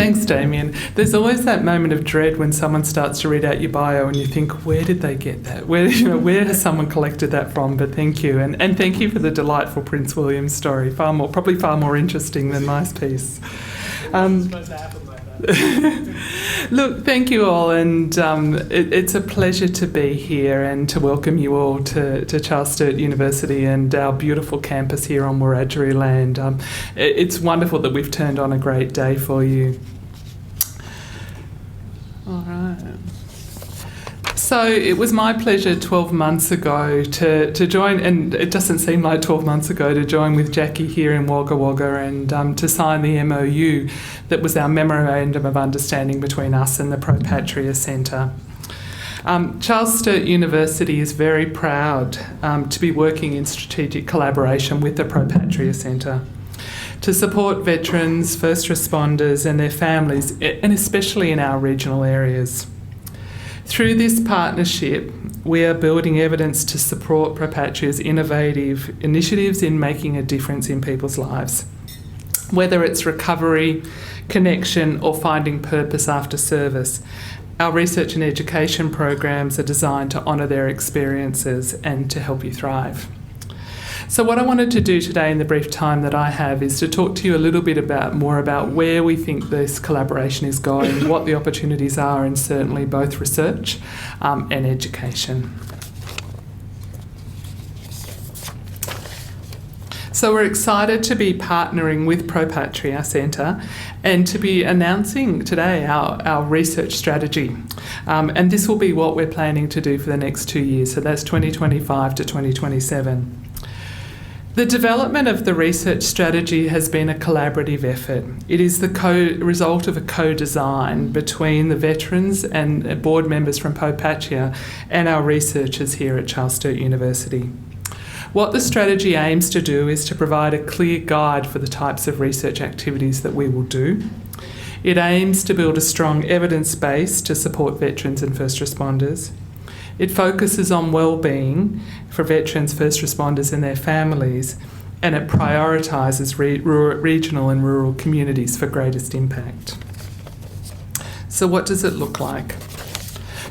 Thanks, Damien. There's always that moment of dread when someone starts to read out your bio and you think, where did they get that? Where has someone collected that from? But thank you. And thank you for the delightful Prince William story. Probably far more interesting than my piece. Look, thank you all, and it's a pleasure to be here and to welcome you all to Charles Sturt University and our beautiful campus here on Wiradjuri land. It's wonderful that we've turned on a great day for you. All right. So it was my pleasure 12 months ago to join, and it doesn't seem like 12 months ago, to join with Jackie here in Wagga Wagga and to sign the MOU that was our Memorandum of Understanding between us and the Pro Patria Centre. Charles Sturt University is very proud to be working in strategic collaboration with the Pro Patria Centre to support veterans, first responders and their families, and especially in our regional areas. Through this partnership, we are building evidence to support Pro Patria's innovative initiatives in making a difference in people's lives. Whether it's recovery, connection, or finding purpose after service, our research and education programs are designed to honour their experiences and to help you thrive. So what I wanted to do today in the brief time that I have is to talk to you a little bit more about where we think this collaboration is going, what the opportunities are, and certainly both research and education. So we're excited to be partnering with Pro Patria Centre and to be announcing today our research strategy. And this will be what we're planning to do for the next 2 years, so that's 2025 to 2027. The development of the research strategy has been a collaborative effort. It is the result of a co-design between the veterans and board members from Pro Patria and our researchers here at Charles Sturt University. What the strategy aims to do is to provide a clear guide for the types of research activities that we will do. It aims to build a strong evidence base to support veterans and first responders. It focuses on well-being for veterans, first responders and their families, and it prioritises regional and rural communities for greatest impact. So what does it look like?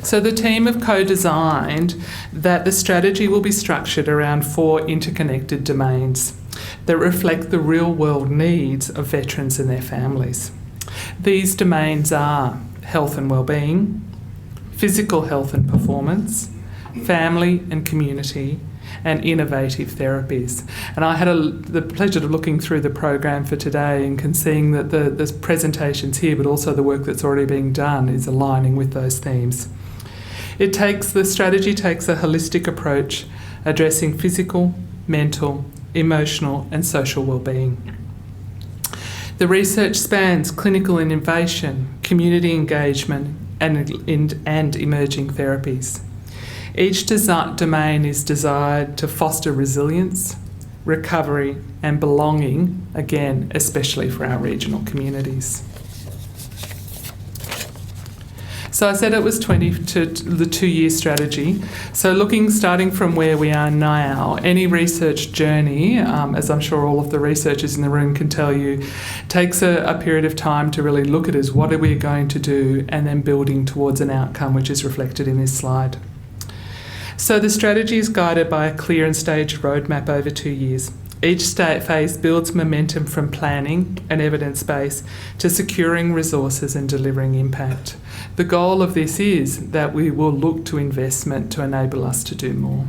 So the team have co-designed that the strategy will be structured around 4 interconnected domains that reflect the real-world needs of veterans and their families. These domains are health and well-being, physical health and performance, family and community, and innovative therapies. And I had the pleasure of looking through the program for today and can see that the presentations here, but also the work that's already being done, is aligning with those themes. The strategy takes a holistic approach, addressing physical, mental, emotional, and social well-being. The research spans clinical innovation, community engagement, and emerging therapies. Each domain is designed to foster resilience, recovery, and belonging, again, especially for our regional communities. So I said it was the 2-year strategy. So starting from where we are now, any research journey, as I'm sure all of the researchers in the room can tell you, takes a period of time to really look at what are we going to do, and then building towards an outcome which is reflected in this slide. So the strategy is guided by a clear and staged roadmap over 2 years. Each phase builds momentum from planning and evidence base to securing resources and delivering impact. The goal of this is that we will look to investment to enable us to do more.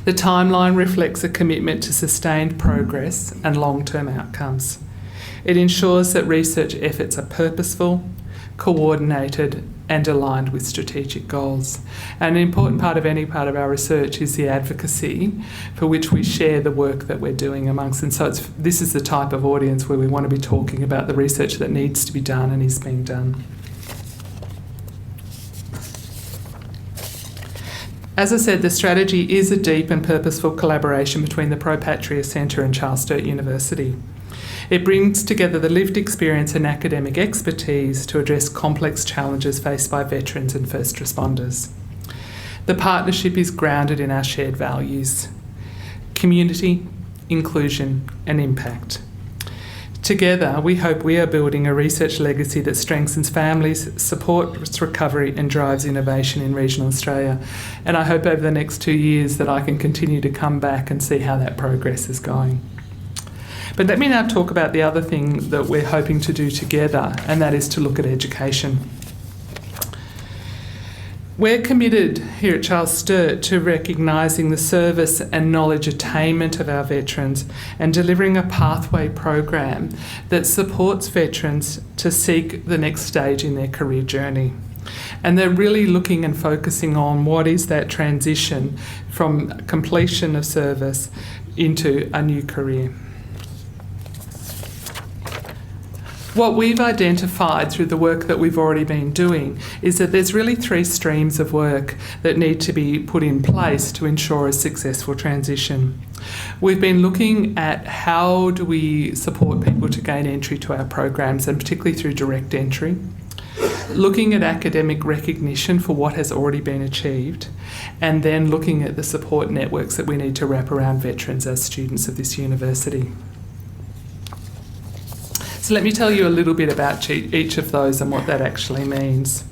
The timeline reflects a commitment to sustained progress and long-term outcomes. It ensures that research efforts are purposeful, coordinated, and aligned with strategic goals. And an important part of any part of our research is the advocacy for which we share the work that we're doing amongst. And so this is the type of audience where we want to be talking about the research that needs to be done and is being done. As I said, the strategy is a deep and purposeful collaboration between the Pro Patria Centre and Charles Sturt University. It brings together the lived experience and academic expertise to address complex challenges faced by veterans and first responders. The partnership is grounded in our shared values: community, inclusion, and impact. Together, we hope we are building a research legacy that strengthens families, supports recovery and drives innovation in regional Australia. And I hope over the next 2 years that I can continue to come back and see how that progress is going. But let me now talk about the other thing that we're hoping to do together, and that is to look at education. We're committed here at Charles Sturt to recognising the service and knowledge attainment of our veterans and delivering a pathway program that supports veterans to seek the next stage in their career journey. And they're really looking and focusing on what is that transition from completion of service into a new career. What we've identified through the work that we've already been doing is that there's really 3 streams of work that need to be put in place to ensure a successful transition. We've been looking at how do we support people to gain entry to our programs, and particularly through direct entry. Looking at academic recognition for what has already been achieved, and then looking at the support networks that we need to wrap around veterans as students of this university. So let me tell you a little bit about each of those and what that actually means.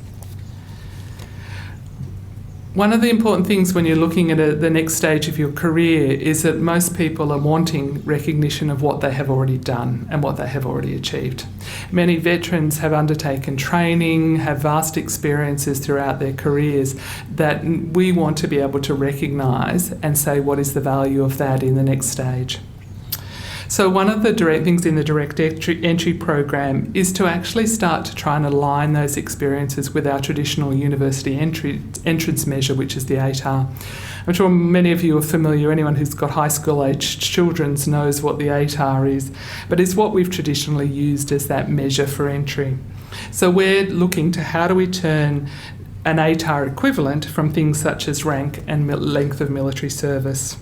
One of the important things when you're looking at the next stage of your career is that most people are wanting recognition of what they have already done and what they have already achieved. Many veterans have undertaken training, have vast experiences throughout their careers that we want to be able to recognise and say what is the value of that in the next stage. So one of the direct things in the direct entry program is to actually start to try and align those experiences with our traditional university entrance measure, which is the ATAR. I'm sure many of you are familiar, anyone who's got high school aged children knows what the ATAR is, but it's what we've traditionally used as that measure for entry. So we're looking to how do we turn an ATAR equivalent from things such as rank and length of military service.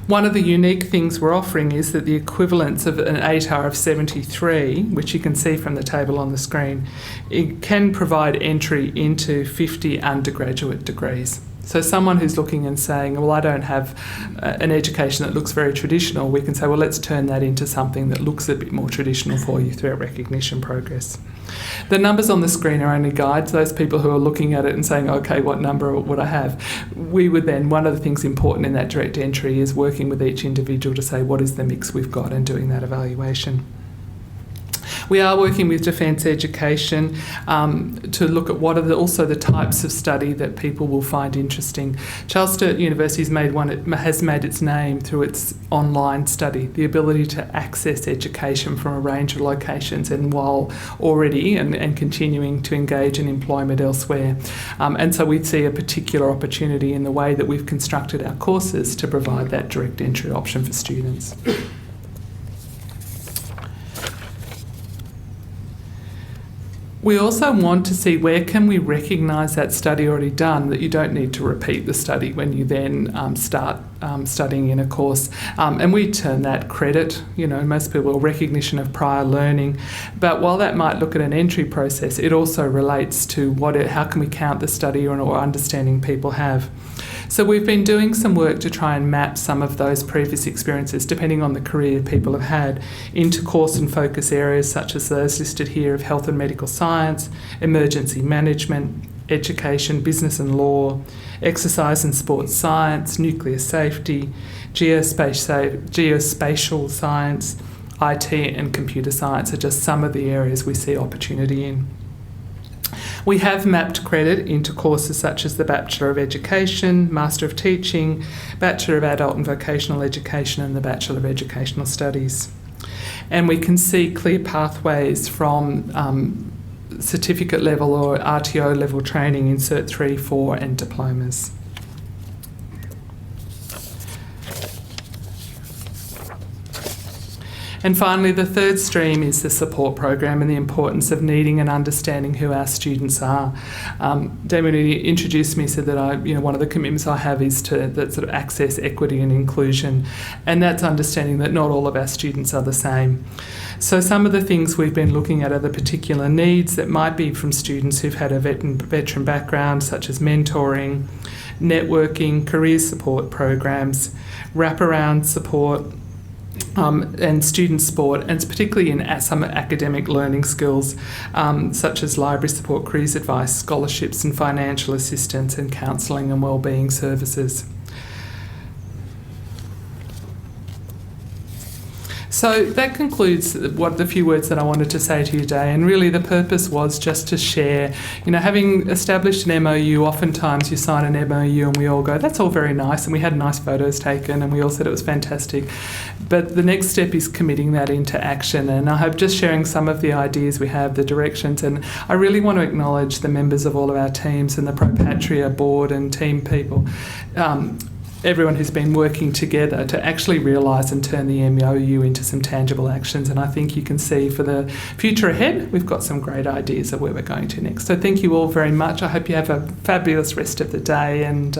One of the unique things we're offering is that the equivalence of an ATAR of 73, which you can see from the table on the screen, it can provide entry into 50 undergraduate degrees. So someone who's looking and saying, well, I don't have an education that looks very traditional, we can say, well, let's turn that into something that looks a bit more traditional for you through our recognition progress. The numbers on the screen are only guides. Those people who are looking at it and saying, okay, what number would I have? We would then, one of the things important in that direct entry is working with each individual to say, what is the mix we've got, and doing that evaluation. We are working with Defence Education to look at what are also the types of study that people will find interesting. Charles Sturt University has made its name through its online study, the ability to access education from a range of locations, and while already and continuing to engage in employment elsewhere. And so we see a particular opportunity in the way that we've constructed our courses to provide that direct entry option for students. We also want to see where can we recognise that study already done, that you don't need to repeat the study when you then start studying in a course. And we term that credit, most people, recognition of prior learning. But while that might look at an entry process, it also relates to how can we count the study or understanding people have. So we've been doing some work to try and map some of those previous experiences, depending on the career people have had, into course and focus areas such as those listed here of health and medical science, emergency management, education, business and law, exercise and sports science, nuclear safety, geospatial science, IT and computer science are just some of the areas we see opportunity in. We have mapped credit into courses such as the Bachelor of Education, Master of Teaching, Bachelor of Adult and Vocational Education, and the Bachelor of Educational Studies. And we can see clear pathways from certificate level or RTO level training in Cert 3, 4 and diplomas. And finally, the third stream is the support program and the importance of needing and understanding who our students are. Damien introduced me, said that one of the commitments I have is to that sort of access, equity and inclusion, and that's understanding that not all of our students are the same. So some of the things we've been looking at are the particular needs that might be from students who've had a veteran background, such as mentoring, networking, career support programs, wraparound support, and student sport, and particularly in some academic learning skills such as library support, careers advice, scholarships and financial assistance, and counselling and wellbeing services. So that concludes the few words that I wanted to say to you today, and really the purpose was just to share, having established an MOU, oftentimes you sign an MOU and we all go, that's all very nice, and we had nice photos taken and we all said it was fantastic. But the next step is committing that into action, and I hope just sharing some of the ideas we have, the directions, and I really want to acknowledge the members of all of our teams and the Pro Patria board and team people. Everyone who's been working together to actually realise and turn the MOU into some tangible actions. And I think you can see for the future ahead, we've got some great ideas of where we're going to next. So thank you all very much. I hope you have a fabulous rest of the day and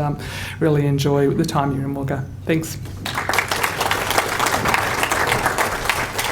really enjoy the time you're in Wagga. Thanks.